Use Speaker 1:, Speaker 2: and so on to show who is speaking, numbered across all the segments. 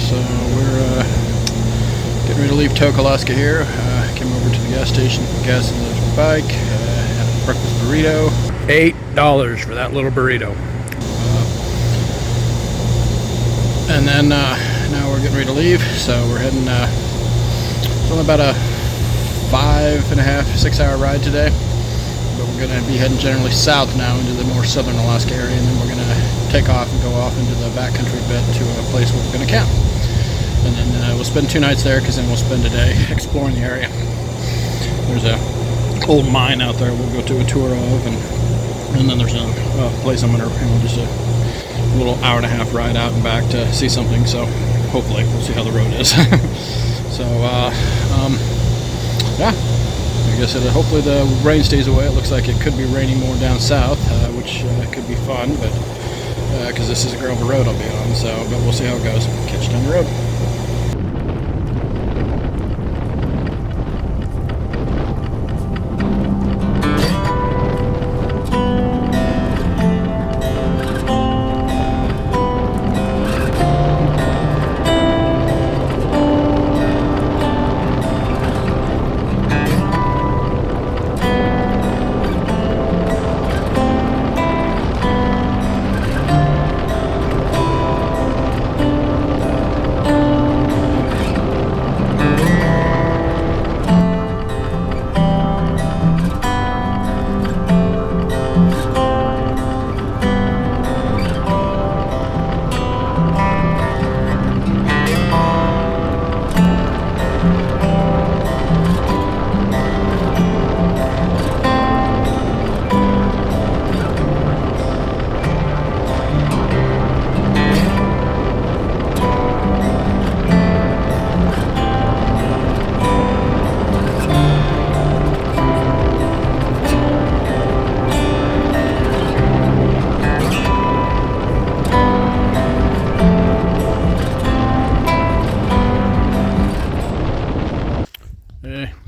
Speaker 1: So we're getting ready to leave Tok, Alaska here. Came over to the gas station, put gas in the bike, had a breakfast burrito. $8 for that little burrito. And then now we're getting ready to leave. So we're heading, it's only about a 5.5-6 hour ride today. But we're going to be heading generally south now into the more southern Alaska area, and then we're going to take off and go off into the backcountry bit to a place where we're going to camp. And then we'll spend 2 nights there, because then we'll spend a day exploring the area. There's a old mine out there we'll go to a tour of, and then there's a place I'm going to, just a little 1.5 hour ride out and back to see something. So hopefully we'll see how the road is. So yeah. I guess hopefully the rain stays away. It looks like it could be raining more down south, which could be fun, but because this is a gravel road I'll be on. So, but we'll see how it goes. Catch you down the road.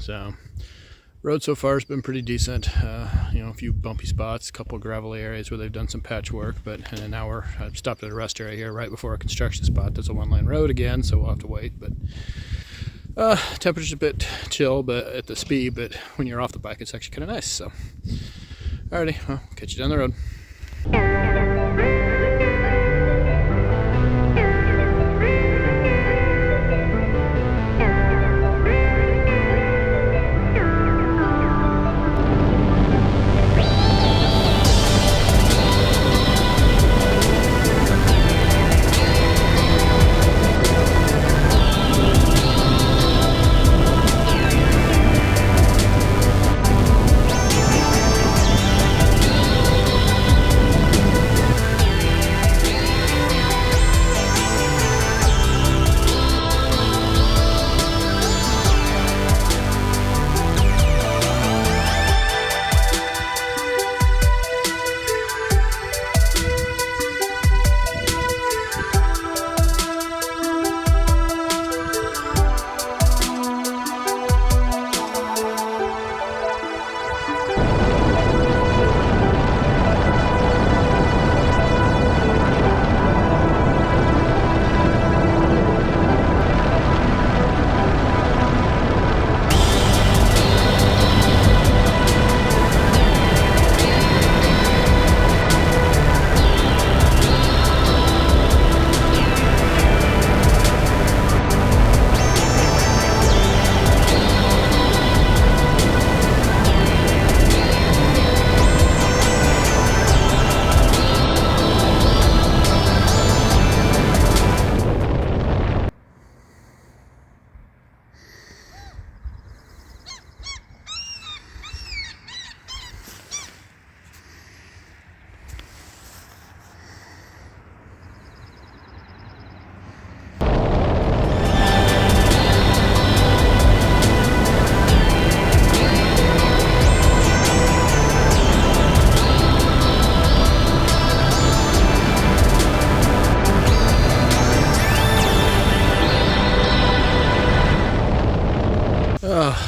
Speaker 1: So road so far has been pretty decent. A few bumpy spots, a couple gravelly areas where they've done some patchwork, but and now I've stopped at a rest area here right before a construction spot. There's a 1-lane road again, so we'll have to wait. But temperature's a bit chill, but at the speed. But when you're off the bike, it's actually kind of nice. So, alrighty, well, catch you down the road.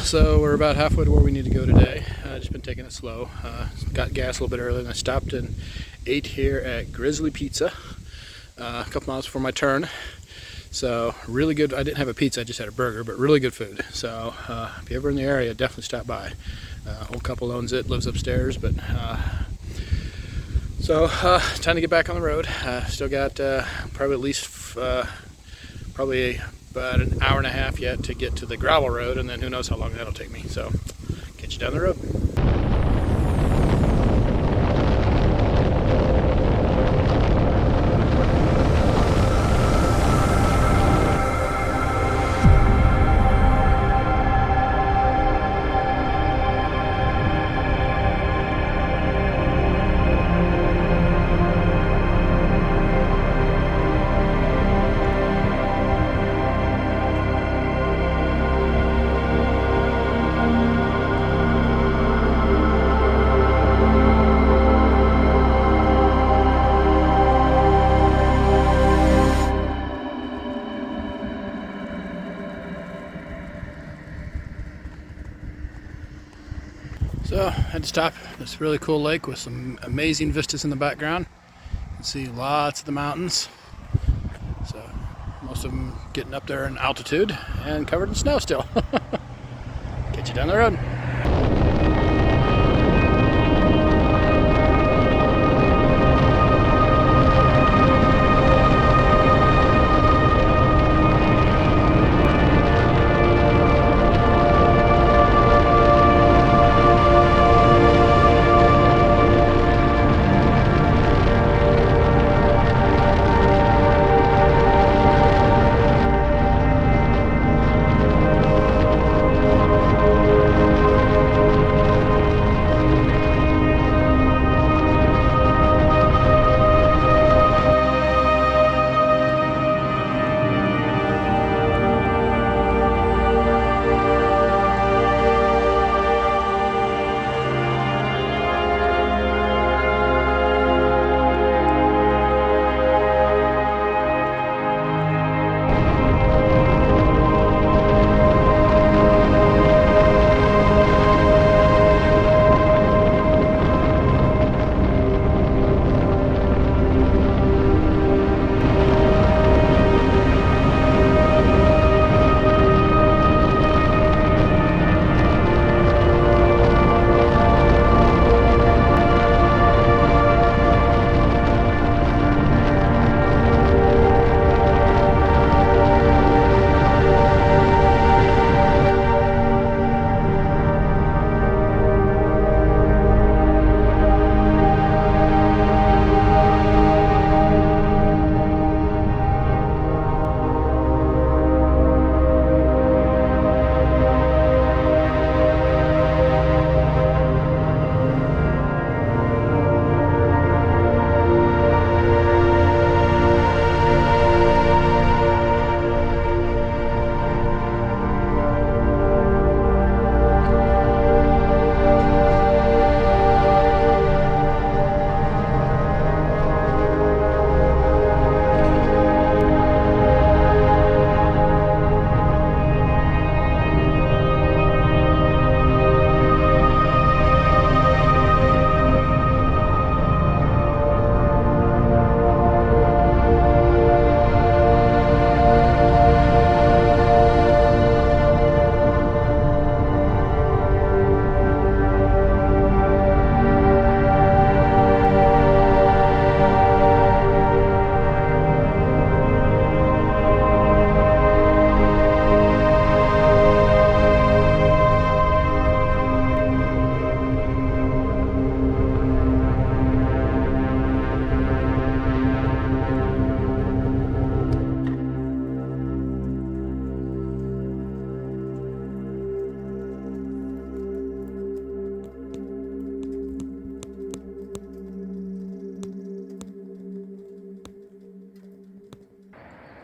Speaker 1: So we're about halfway to where we need to go today. Just been taking it slow. Got gas a little bit earlier, and I stopped and ate here at Grizzly Pizza a couple miles before my turn. So really good. I didn't have a pizza, I just had a burger, but really good food. So if you're ever in the area, definitely stop by. Old couple owns it, lives upstairs, but so time to get back on the road. Still got probably at least probably about an hour and a half yet to get to the gravel road, and then who knows how long that'll take me. So catch you down the road. So I had to stop at this really cool lake with some amazing vistas in the background. You can see lots of the mountains. So most of them getting up there in altitude and covered in snow still. Get you down the road.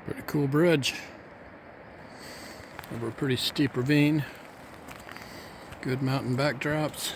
Speaker 1: Pretty cool bridge over a pretty steep ravine. Good mountain backdrops.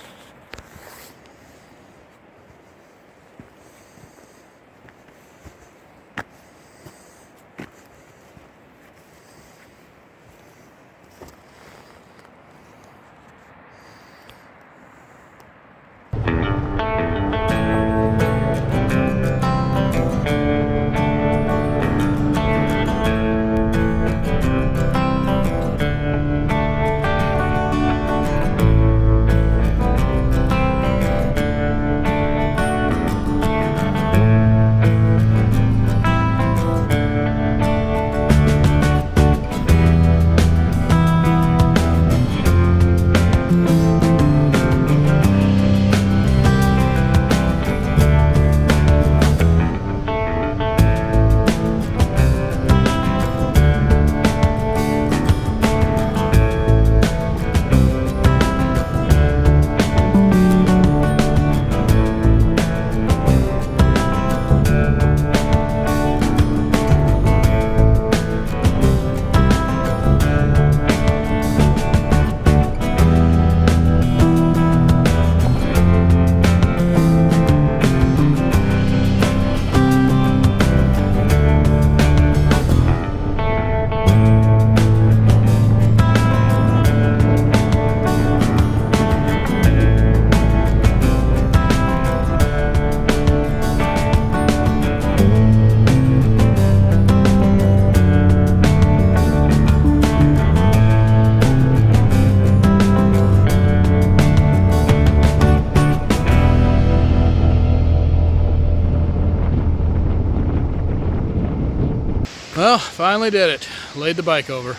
Speaker 1: Well, finally did it. Laid the bike over.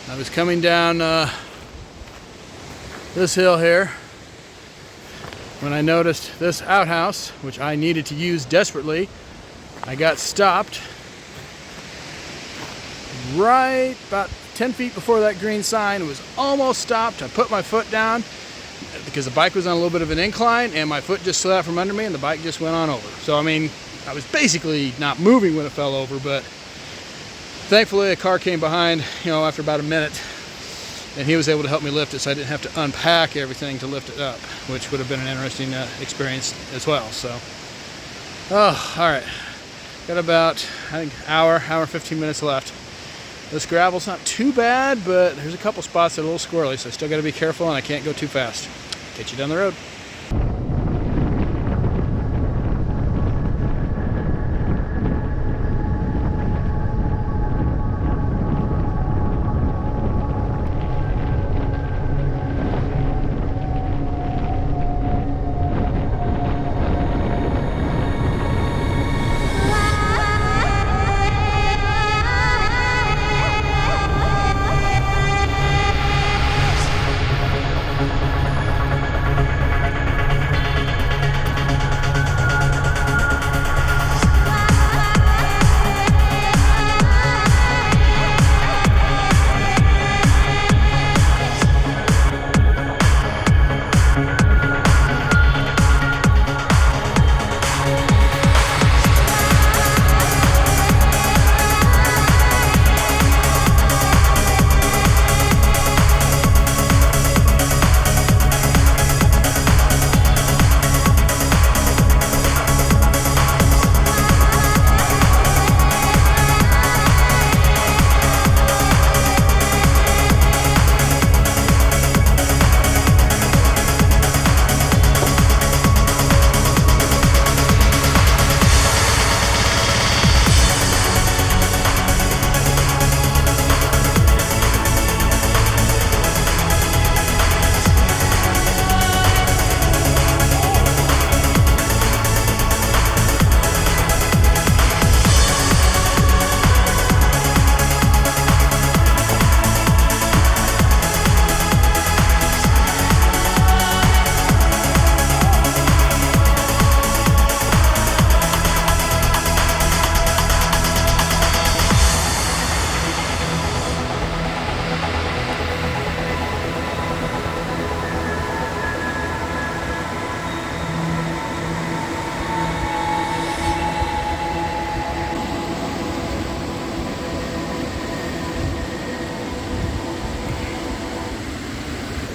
Speaker 1: I was coming down this hill here when I noticed this outhouse, which I needed to use desperately. I got stopped right about 10 feet before that green sign. It was almost stopped. I put my foot down because the bike was on a little bit of an incline, and my foot just slid out from under me and the bike just went on over. So I mean, I was basically not moving when it fell over, but thankfully a car came behind, after about a minute, and he was able to help me lift it, so I didn't have to unpack everything to lift it up, which would have been an interesting experience as well. So, all right, got about, I think, hour 15 minutes left. This gravel's not too bad, but there's a couple spots that are a little squirrely, so I still got to be careful, and I can't go too fast. Get you down the road.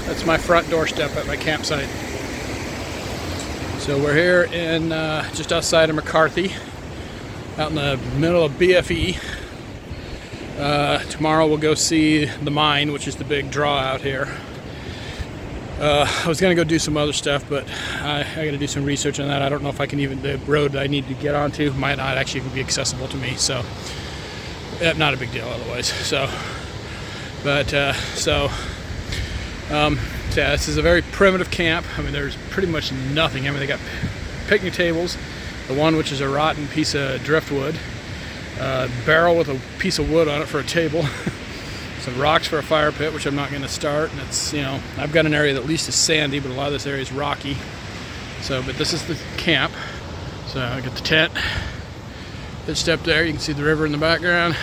Speaker 1: That's my front doorstep at my campsite. So we're here in just outside of McCarthy, out in the middle of BFE. Tomorrow we'll go see the mine, which is the big draw out here. I was gonna go do some other stuff, but I gotta do some research on that. I don't know if I can even, the road I need to get onto might not actually be accessible to me, so not a big deal otherwise. So, but yeah, this is a very primitive camp. I mean, there's pretty much nothing. I mean, they got picnic tables, the one which is a rotten piece of driftwood, a barrel with a piece of wood on it for a table, some rocks for a fire pit, which I'm not going to start. And it's, I've got an area that at least is sandy, but a lot of this area is rocky. So, but this is the camp. So I got the tent pitched up there. You can see the river in the background.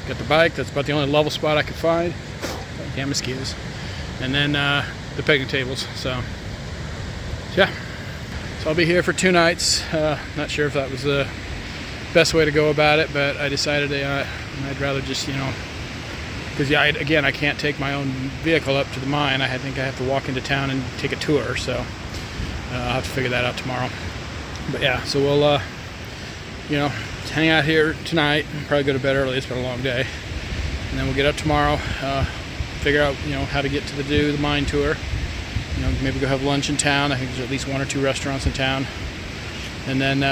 Speaker 1: Got the bike. That's about the only level spot I could find. Damn mosquitoes. And then the picnic tables. So yeah. So I'll be here for 2 nights. Not sure if that was the best way to go about it, but I decided I'd rather just, because again, I can't take my own vehicle up to the mine. I think I have to walk into town and take a tour. So I'll have to figure that out tomorrow. But yeah, so we'll hang out here tonight and probably go to bed early. It's been a long day, and then we'll get up tomorrow, figure out how to get to the mine tour. Maybe go have lunch in town. I think there's at least 1 or 2 restaurants in town, and then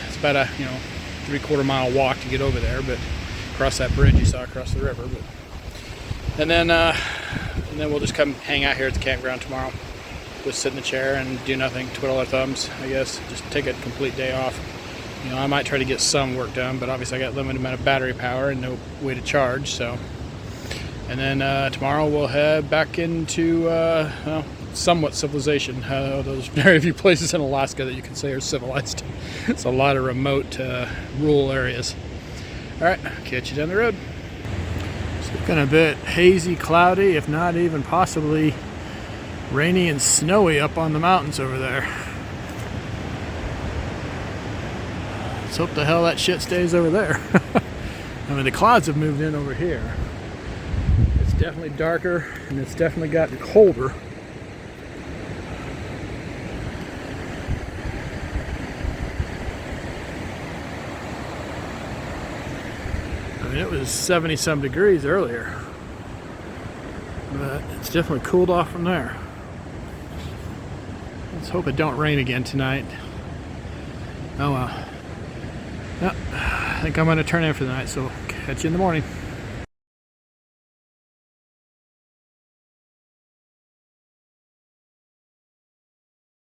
Speaker 1: it's about a 3/4 mile walk to get over there, but cross that bridge you saw across the river. But and then we'll just come hang out here at the campground tomorrow. Just sit in the chair and do nothing, twiddle our thumbs, I guess. Just take a complete day off. You know, I might try to get some work done, but obviously I got limited amount of battery power and no way to charge. So, and then tomorrow we'll head back into well, somewhat civilization. There's very few places in Alaska that you can say are civilized. It's a lot of remote rural areas. All right, catch you down the road. It's looking a bit hazy, cloudy, if not even possibly rainy and snowy up on the mountains over there. Let's hope the hell that shit stays over there. I mean, the clouds have moved in over here. It's definitely darker and it's definitely gotten colder. I mean, it was 70-some degrees earlier, but it's definitely cooled off from there. Let's hope it don't rain again tonight. Oh well. Yep, I think I'm going to turn in for the night, so catch you in the morning.